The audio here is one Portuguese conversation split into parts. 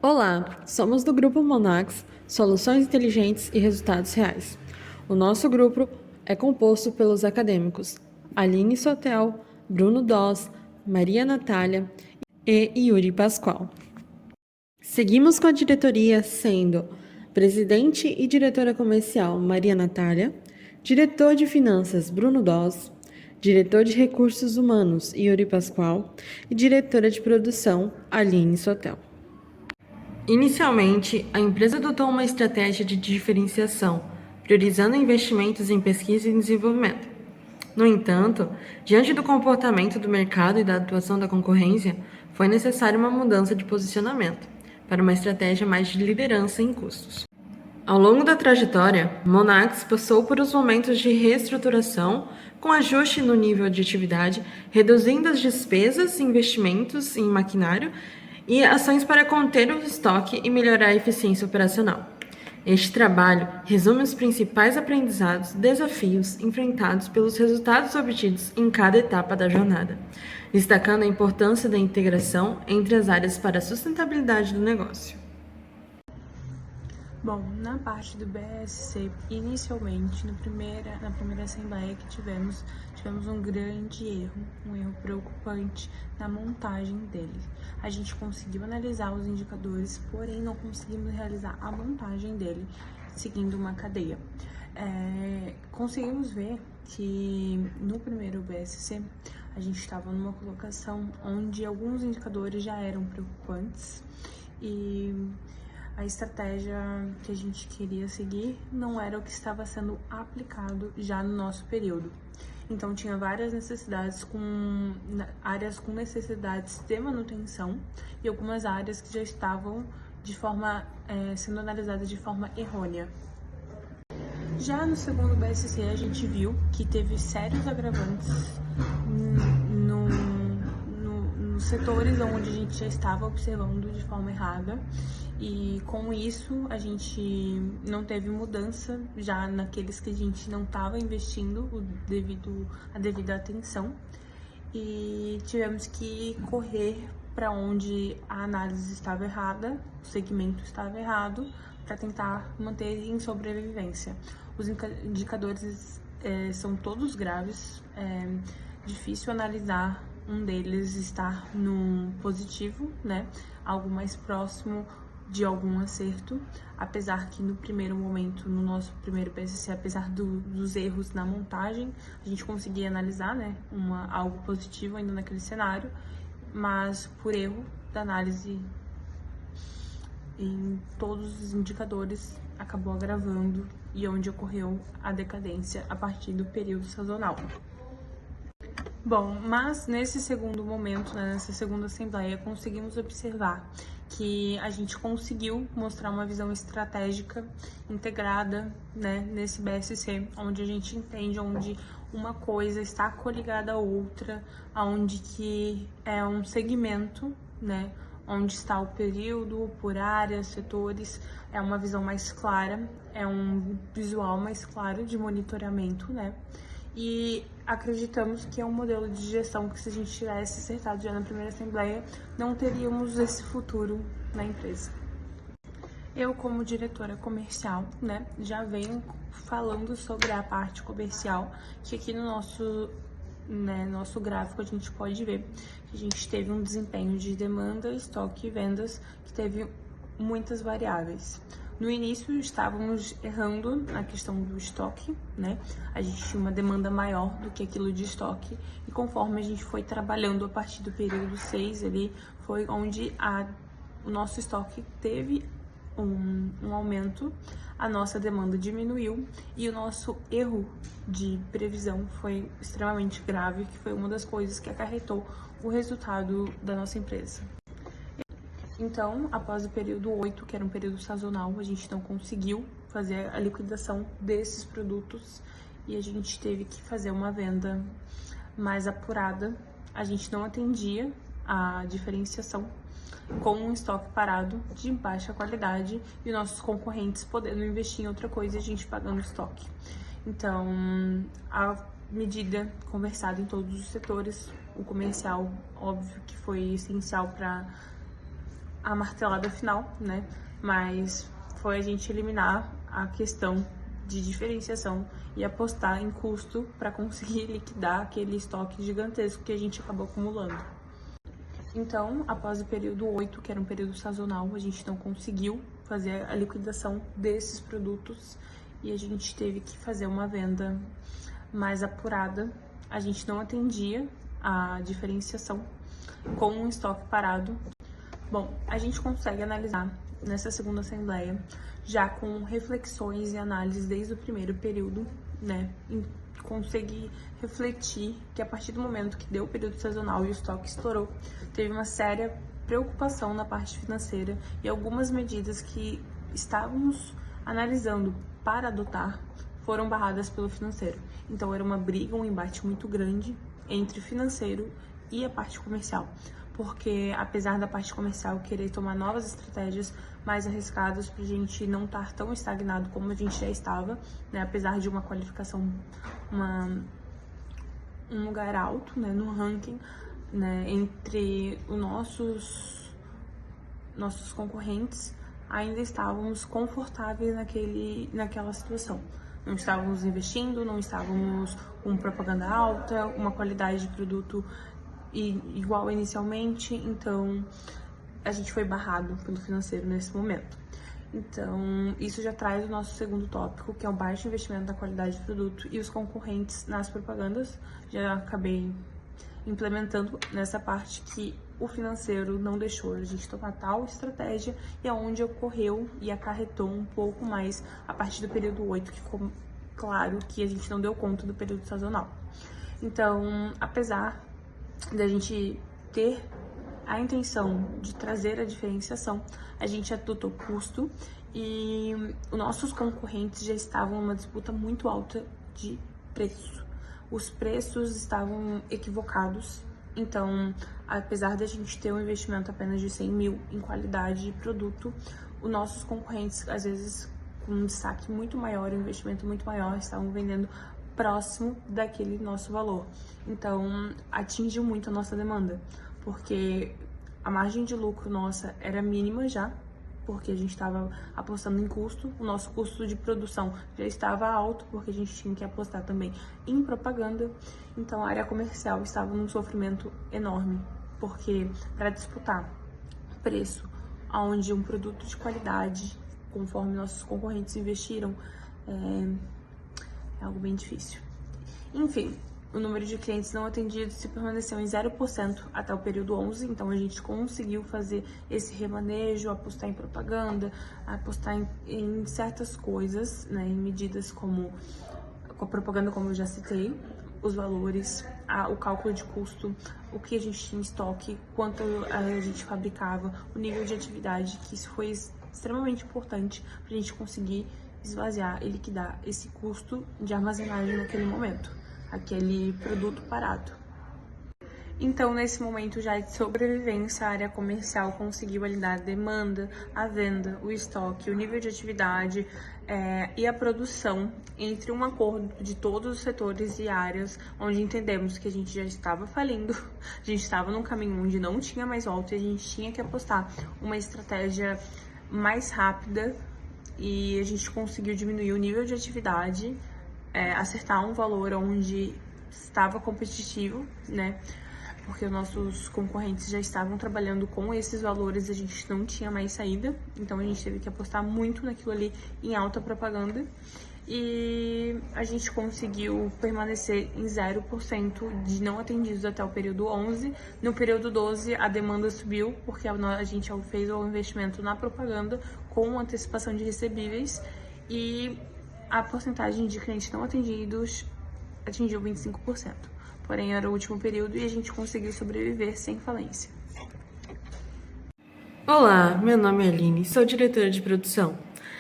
Olá, somos do Grupo Monax, Soluções Inteligentes e Resultados Reais. O nosso grupo é composto pelos acadêmicos Aline Sotel, Bruno Doss, Maria Natália e Yuri Pascoal. Seguimos com a diretoria sendo presidente e diretora comercial Maria Natália, diretor de finanças Bruno Doss, diretor de recursos humanos Yuri Pascoal e diretora de produção Aline Sotel. Inicialmente, a empresa adotou uma estratégia de diferenciação, priorizando investimentos em pesquisa e desenvolvimento. No entanto, diante do comportamento do mercado e da atuação da concorrência, foi necessária uma mudança de posicionamento, para uma estratégia mais de liderança em custos. Ao longo da trajetória, Monax passou por os momentos de reestruturação, com ajuste no nível de atividade, reduzindo as despesas e investimentos em maquinário e ações para conter o estoque e melhorar a eficiência operacional. Este trabalho resume os principais aprendizados e desafios enfrentados pelos resultados obtidos em cada etapa da jornada, destacando a importância da integração entre as áreas para a sustentabilidade do negócio. Bom, na parte do BSC, inicialmente, na primeira assembleia que tivemos um grande erro, um erro preocupante na montagem dele. A gente conseguiu analisar os indicadores, porém não conseguimos realizar a montagem dele seguindo uma cadeia. Conseguimos ver que no primeiro BSC a gente estava numa colocação onde alguns indicadores já eram preocupantes e a estratégia que a gente queria seguir não era o que estava sendo aplicado já no nosso período. Então, tinha várias áreas com necessidades de manutenção e algumas áreas que já estavam sendo analisadas de forma errônea. Já no segundo BSC, a gente viu que teve sérios agravantes nos setores onde a gente já estava observando de forma errada, e com isso a gente não teve mudança já naqueles que a gente não estava investindo a devida atenção, e tivemos que correr para onde a análise estava errada, o segmento estava errado, para tentar manter em sobrevivência. Os indicadores são todos graves, difícil analisar um deles estar no positivo, né? Algo mais próximo de algum acerto, apesar que no primeiro momento, no nosso primeiro PSC, apesar dos erros na montagem, a gente conseguia analisar, né, algo positivo ainda naquele cenário, mas por erro da análise em todos os indicadores acabou agravando e onde ocorreu a decadência a partir do período sazonal. Bom, mas nesse segundo momento, né, nessa segunda assembleia, conseguimos observar que a gente conseguiu mostrar uma visão estratégica integrada, né, nesse BSC, onde a gente entende onde uma coisa está coligada à outra, onde que é um segmento, né, onde está o período, por áreas, setores, é uma visão mais clara, é um visual mais claro de monitoramento, né? E acreditamos que é um modelo de gestão que, se a gente tivesse acertado já na primeira assembleia, não teríamos esse futuro na empresa. Eu, como diretora comercial, né, já venho falando sobre a parte comercial, que aqui no nosso gráfico a gente pode ver que a gente teve um desempenho de demanda, estoque e vendas que teve muitas variáveis. No início estávamos errando na questão do estoque, né? A gente tinha uma demanda maior do que aquilo de estoque, e conforme a gente foi trabalhando a partir do período 6 ali, foi onde o nosso estoque teve um aumento, a nossa demanda diminuiu e o nosso erro de previsão foi extremamente grave, que foi uma das coisas que acarretou o resultado da nossa empresa. Então, após o período 8, que era um período sazonal, a gente não conseguiu fazer a liquidação desses produtos e a gente teve que fazer uma venda mais apurada. A gente não atendia a diferenciação com um estoque parado de baixa qualidade e nossos concorrentes podendo investir em outra coisa e a gente pagando estoque. Então, a medida conversada em todos os setores, o comercial, óbvio que foi essencial para a martelada final, né? Mas foi a gente eliminar a questão de diferenciação e apostar em custo para conseguir liquidar aquele estoque gigantesco que a gente acabou acumulando. Então, após o período 8, que era um período sazonal, a gente não conseguiu fazer a liquidação desses produtos e a gente teve que fazer uma venda mais apurada. A gente não atendia a diferenciação com um estoque parado. Bom, a gente consegue analisar nessa segunda assembleia já com reflexões e análises desde o primeiro período, né? Consegui refletir que a partir do momento que deu o período sazonal e o estoque estourou, teve uma séria preocupação na parte financeira e algumas medidas que estávamos analisando para adotar foram barradas pelo financeiro. Então era uma briga, um embate muito grande entre o financeiro e a parte comercial, porque apesar da parte comercial querer tomar novas estratégias mais arriscadas para a gente não estar tão estagnado como a gente já estava, né? Apesar de uma qualificação, um lugar alto, né, no ranking, né, entre os nossos concorrentes, ainda estávamos confortáveis naquela situação. Não estávamos investindo, não estávamos com propaganda alta, uma qualidade de produto igual inicialmente, então a gente foi barrado pelo financeiro nesse momento. Então, isso já traz o nosso segundo tópico, que é o baixo investimento na qualidade do produto e os concorrentes nas propagandas. Já acabei implementando nessa parte que o financeiro não deixou a gente tomar tal estratégia e é onde ocorreu e acarretou um pouco mais a partir do período 8, que ficou claro que a gente não deu conta do período sazonal. Então, apesar da gente ter a intenção de trazer a diferenciação, a gente adotou custo e os nossos concorrentes já estavam numa disputa muito alta de preço. Os preços estavam equivocados, então, apesar da gente ter um investimento apenas de 100 mil em qualidade de produto, os nossos concorrentes, às vezes, com um destaque muito maior, um investimento muito maior, estavam vendendo próximo daquele nosso valor. Então, atingiu muito a nossa demanda, porque a margem de lucro nossa era mínima já, porque a gente estava apostando em custo, o nosso custo de produção já estava alto, porque a gente tinha que apostar também em propaganda, então a área comercial estava num sofrimento enorme, porque para disputar preço onde um produto de qualidade, conforme nossos concorrentes investiram, é algo bem difícil. Enfim, o número de clientes não atendidos se permaneceu em 0% até o período 11, então a gente conseguiu fazer esse remanejo, apostar em propaganda, apostar em certas coisas, né, em medidas como com a propaganda, como eu já citei, os valores, o cálculo de custo, o que a gente tinha em estoque, quanto a gente fabricava, o nível de atividade, que isso foi extremamente importante para a gente conseguir esvaziar e liquidar esse custo de armazenagem naquele momento, aquele produto parado. Então, nesse momento já de sobrevivência, a área comercial conseguiu lidar a demanda, a venda, o estoque, o nível de atividade e a produção entre um acordo de todos os setores e áreas, onde entendemos que a gente já estava falindo, a gente estava num caminho onde não tinha mais volta e a gente tinha que apostar uma estratégia mais rápida e a gente conseguiu diminuir o nível de atividade, acertar um valor onde estava competitivo, né? Porque os nossos concorrentes já estavam trabalhando com esses valores, a gente não tinha mais saída, então a gente teve que apostar muito naquilo ali em alta propaganda e a gente conseguiu permanecer em 0% de não atendidos até o período 11. No período 12, a demanda subiu, porque a gente fez o investimento na propaganda com antecipação de recebíveis e a porcentagem de clientes não atendidos atingiu 25%. Porém, era o último período e a gente conseguiu sobreviver sem falência. Olá, meu nome é Aline, sou diretora de produção.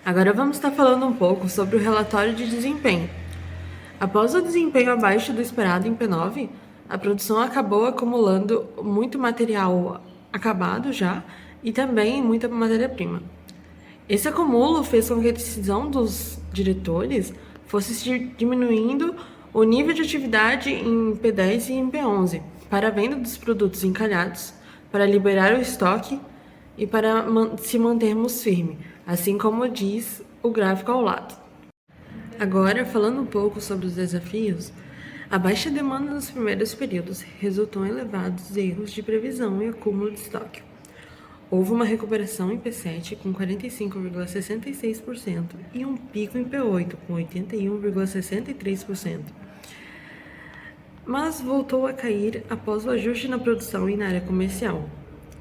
Agora vamos estar falando um pouco sobre o relatório de desempenho. Após o desempenho abaixo do esperado em P9, a produção acabou acumulando muito material acabado já e também muita matéria-prima. Esse acúmulo fez com que a decisão dos diretores fosse diminuindo o nível de atividade em P10 e em P11 para a venda dos produtos encalhados, para liberar o estoque e para se mantermos firmes, assim como diz o gráfico ao lado. Agora, falando um pouco sobre os desafios, a baixa demanda nos primeiros períodos resultou em elevados erros de previsão e acúmulo de estoque. Houve uma recuperação em P7 com 45,66% e um pico em P8 com 81,63%. Mas voltou a cair após o ajuste na produção e na área comercial.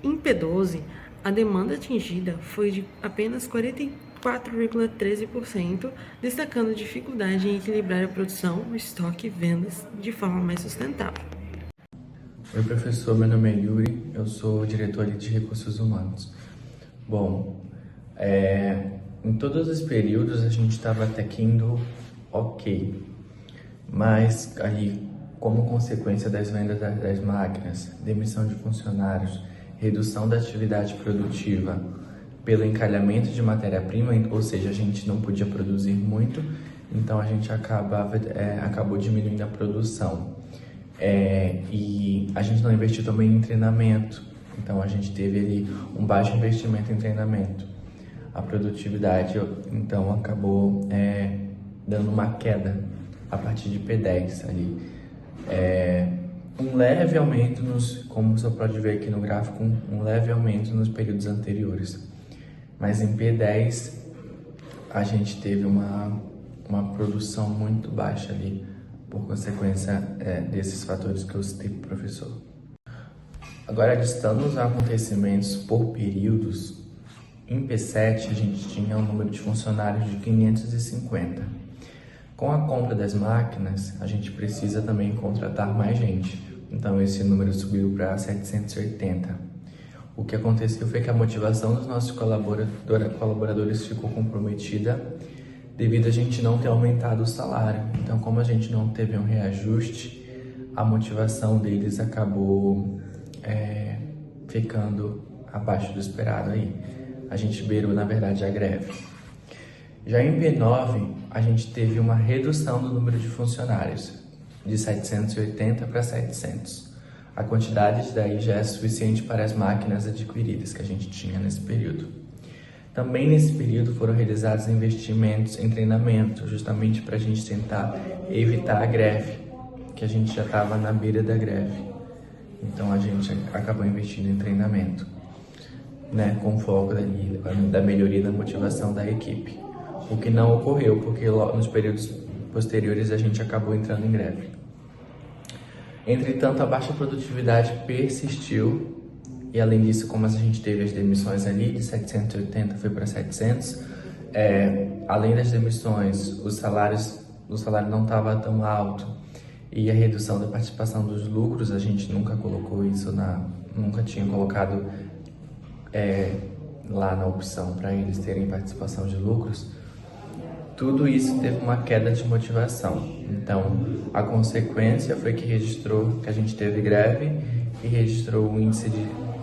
Em P12, a demanda atingida foi de apenas 44,13%, destacando dificuldade em equilibrar a produção, o estoque e vendas de forma mais sustentável. Oi, professor, meu nome é Yuri, eu sou diretor de Recursos Humanos. Bom, em todos os períodos a gente estava até que indo ok, mas ali, como consequência das vendas das máquinas, demissão de funcionários, redução da atividade produtiva pelo encalhamento de matéria-prima, ou seja, a gente não podia produzir muito, então a gente acabou diminuindo a produção. E a gente não investiu também em treinamento, então a gente teve ali um baixo investimento em treinamento. A produtividade, então, acabou dando uma queda a partir de P10 ali. Um leve aumento, como você pode ver aqui no gráfico, um leve aumento nos períodos anteriores. Mas em P10 a gente teve uma produção muito baixa ali, por consequência desses fatores que eu citei para o professor. Agora, listando os acontecimentos por períodos, em P7 a gente tinha um número de funcionários de 550. Com a compra das máquinas, a gente precisa também contratar mais gente, então esse número subiu para 780. O que aconteceu foi que a motivação dos nossos colaboradores ficou comprometida devido a gente não ter aumentado o salário. Então, como a gente não teve um reajuste, a motivação deles acabou ficando abaixo do esperado aí. A gente beirou, na verdade, a greve. Já em P9, a gente teve uma redução do número de funcionários, de 780 para 700. A quantidade daí já é suficiente para as máquinas adquiridas que a gente tinha nesse período. Também nesse período foram realizados investimentos em treinamento, justamente para a gente tentar evitar a greve, que a gente já estava na beira da greve. Então a gente acabou investindo em treinamento, com foco da melhoria da motivação da equipe. O que não ocorreu, porque nos períodos posteriores a gente acabou entrando em greve. Entretanto, a baixa produtividade persistiu. E além disso, como a gente teve as demissões ali, de 780 foi para 700, além das demissões, o salário não estava tão alto e a redução da participação dos lucros, a gente nunca colocou isso, nunca tinha colocado lá na opção para eles terem participação de lucros. Tudo isso teve uma queda de motivação. Então, a consequência foi que a gente teve greve e registrou um índice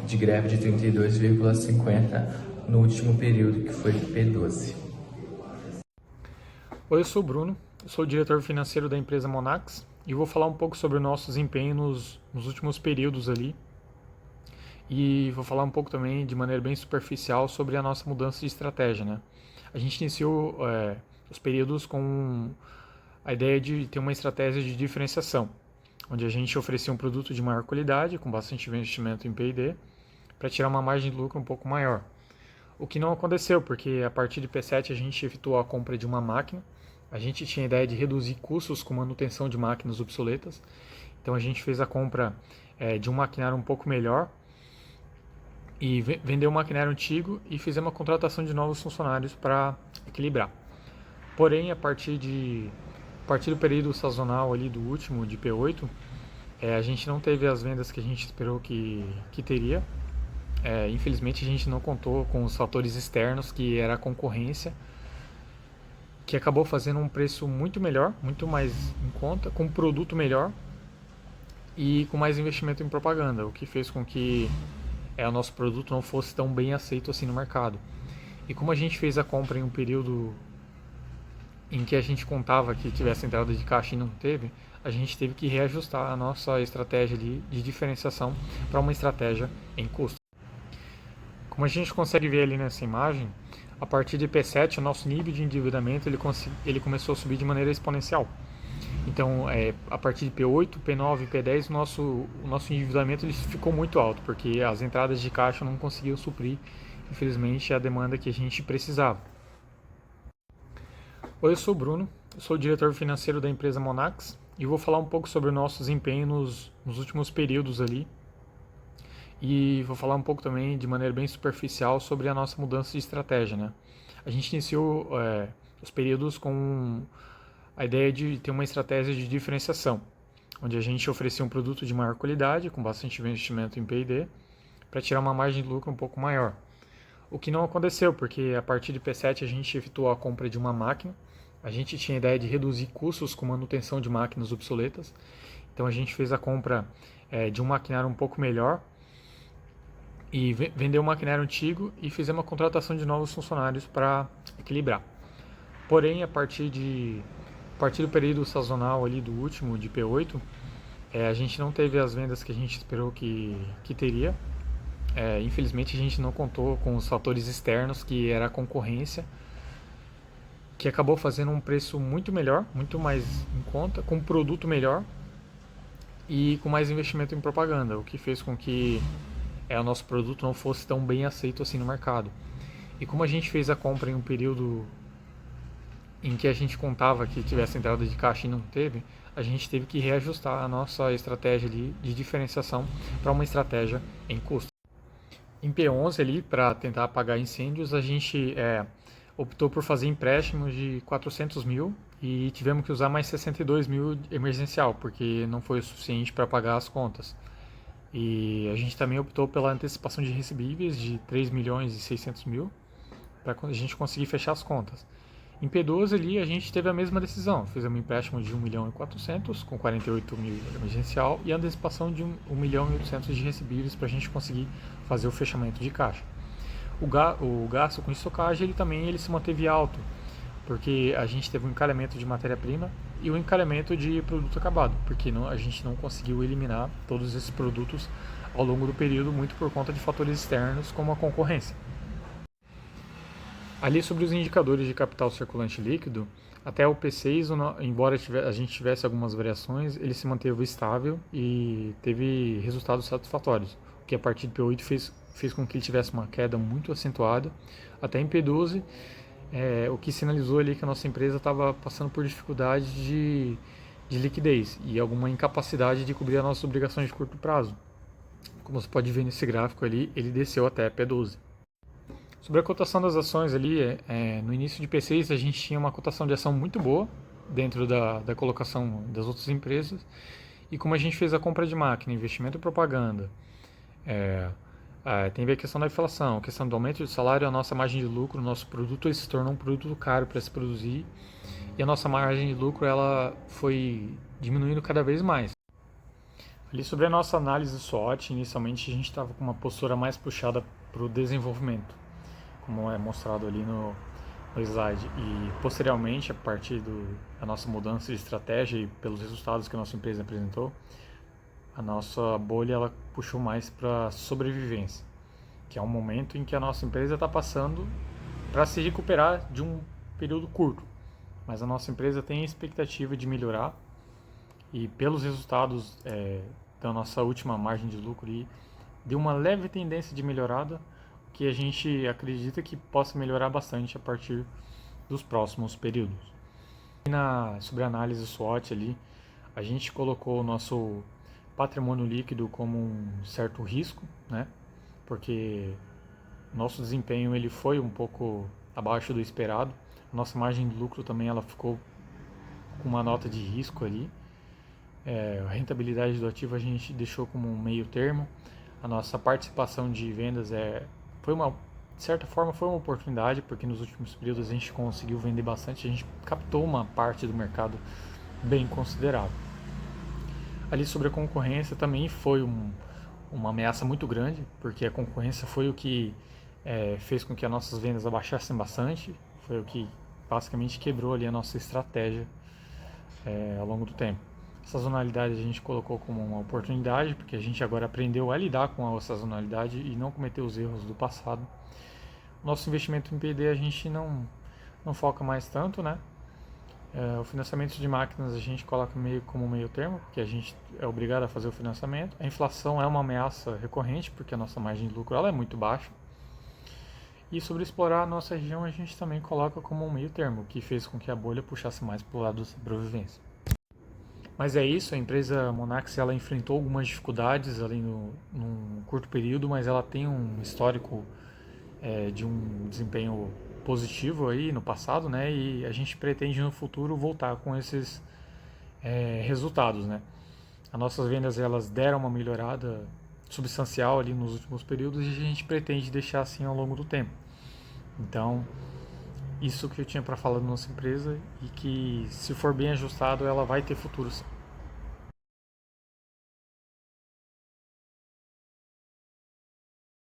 de greve de 32,50 no último período, que foi P12. Oi, eu sou o Bruno, eu sou o diretor financeiro da empresa Monax e vou falar um pouco sobre o nosso desempenho nos últimos períodos ali. E vou falar um pouco também, de maneira bem superficial, sobre a nossa mudança de estratégia, né? A gente iniciou os períodos com a ideia de ter uma estratégia de diferenciação, onde a gente oferecia um produto de maior qualidade, com bastante investimento em P&D, para tirar uma margem de lucro um pouco maior. O que não aconteceu, porque a partir de P7 a gente efetuou a compra de uma máquina, a gente tinha a ideia de reduzir custos com manutenção de máquinas obsoletas, então a gente fez a compra de um maquinário um pouco melhor, e vendeu o maquinário antigo e fizemos uma contratação de novos funcionários para equilibrar. Porém, a partir do período sazonal ali do último, de P8, a gente não teve as vendas que a gente esperou que teria. Infelizmente, a gente não contou com os fatores externos, que era a concorrência, que acabou fazendo um preço muito melhor, muito mais em conta, com um produto melhor e com mais investimento em propaganda, o que fez com que o nosso produto não fosse tão bem aceito assim no mercado. E como a gente fez a compra em um período em que a gente contava que tivesse entrada de caixa e não teve, a gente teve que reajustar a nossa estratégia de diferenciação para uma estratégia em custo. Como a gente consegue ver ali nessa imagem, a partir de P7 o nosso nível de endividamento ele começou a subir de maneira exponencial. Então, a partir de P8, P9 e P10, o nosso endividamento ele ficou muito alto, porque as entradas de caixa não conseguiam suprir, infelizmente, a demanda que a gente precisava. Oi, eu sou o Bruno, eu sou o diretor financeiro da empresa Monax e vou falar um pouco sobre o nosso desempenho nos últimos períodos ali. E vou falar um pouco também, de maneira bem superficial, sobre a nossa mudança de estratégia, né? A gente iniciou os períodos com a ideia de ter uma estratégia de diferenciação, onde a gente oferecia um produto de maior qualidade, com bastante investimento em P&D, para tirar uma margem de lucro um pouco maior. O que não aconteceu, porque a partir de P7 a gente efetuou a compra de uma máquina, a gente tinha a ideia de reduzir custos com manutenção de máquinas obsoletas, então a gente fez a compra de um maquinário um pouco melhor, e vendeu o maquinário antigo e fizemos uma contratação de novos funcionários para equilibrar. Porém, a partir do período sazonal ali do último, de P8, a gente não teve as vendas que a gente esperou que teria. Infelizmente, a gente não contou com os fatores externos, que era a concorrência, que acabou fazendo um preço muito melhor, muito mais em conta, com um produto melhor e com mais investimento em propaganda, o que fez com que o nosso produto não fosse tão bem aceito assim no mercado. E como a gente fez a compra em um período em que a gente contava que tivesse entrada de caixa e não teve, a gente teve que reajustar a nossa estratégia ali de diferenciação para uma estratégia em custo. Em P11 ali, para tentar apagar incêndios, a gente optou por fazer empréstimos de 400 mil e tivemos que usar mais 62 mil emergencial, porque não foi o suficiente para pagar as contas. E a gente também optou pela antecipação de recebíveis de 3 milhões e 600 mil para a gente conseguir fechar as contas. Em P12 ali a gente teve a mesma decisão, fizemos um empréstimo de 1 milhão e 400 com 48 mil emergencial e a antecipação de 1 milhão e 800 de recebíveis para a gente conseguir fazer o fechamento de caixa. O gasto com estocagem ele se manteve alto, porque a gente teve um encaramento de matéria-prima e um encaramento de produto acabado, porque a gente não conseguiu eliminar todos esses produtos ao longo do período, muito por conta de fatores externos como a concorrência. Ali sobre os indicadores de capital circulante líquido, até o P6, embora a gente tivesse algumas variações, ele se manteve estável e teve resultados satisfatórios, o que a partir do P8 fez com que ele tivesse uma queda muito acentuada. Até em P12, o que sinalizou ali que a nossa empresa estava passando por dificuldade de liquidez e alguma incapacidade de cobrir as nossas obrigações de curto prazo. Como você pode ver nesse gráfico ali, ele desceu até P12. Sobre a cotação das ações ali, no início de P6 a gente tinha uma cotação de ação muito boa dentro da colocação das outras empresas, e como a gente fez a compra de máquina, investimento em propaganda, tem a questão da inflação, a questão do aumento de salário, a nossa margem de lucro, o nosso produto se tornou um produto caro para se produzir, e a nossa margem de lucro ela foi diminuindo cada vez mais. Ali sobre a nossa análise SWOT, inicialmente a gente estava com uma postura mais puxada para o desenvolvimento, como é mostrado ali no slide, e posteriormente, a partir da nossa mudança de estratégia e pelos resultados que a nossa empresa apresentou, a nossa bolha ela puxou mais para sobrevivência, que é um momento em que a nossa empresa está passando para se recuperar de um período curto, mas a nossa empresa tem a expectativa de melhorar, e pelos resultados da nossa última margem de lucro deu uma leve tendência de melhorada, que a gente acredita que possa melhorar bastante a partir dos próximos períodos. Sobre a análise SWOT ali, a gente colocou o nosso patrimônio líquido como um certo risco, né? Porque nosso desempenho ele foi um pouco abaixo do esperado. Nossa margem de lucro também ela ficou com uma nota de risco ali. A rentabilidade do ativo a gente deixou como um meio termo. A nossa participação de vendas de certa forma foi uma oportunidade, porque nos últimos períodos a gente conseguiu vender bastante, a gente captou uma parte do mercado bem considerável. Ali sobre a concorrência também foi uma ameaça muito grande, porque a concorrência foi o que fez com que as nossas vendas abaixassem bastante, foi o que basicamente quebrou ali a nossa estratégia ao longo do tempo. Sazonalidade a gente colocou como uma oportunidade, porque a gente agora aprendeu a lidar com a sazonalidade e não cometer os erros do passado. Nosso investimento em P&D a gente não foca mais tanto, né? O financiamento de máquinas a gente coloca meio como meio termo, porque a gente é obrigado a fazer o financiamento. A inflação é uma ameaça recorrente, porque a nossa margem de lucro ela é muito baixa. E sobre explorar a nossa região, a gente também coloca como um meio termo, que fez com que a bolha puxasse mais para o lado da sobrevivência. Mas é isso, a empresa Monax ela enfrentou algumas dificuldades ali num curto período, mas ela tem um histórico de um desempenho positivo aí no passado, né? E a gente pretende no futuro voltar com esses resultados, né? As nossas vendas elas deram uma melhorada substancial ali nos últimos períodos e a gente pretende deixar assim ao longo do tempo. Então, isso que eu tinha para falar da nossa empresa e que se for bem ajustado ela vai ter futuro sim.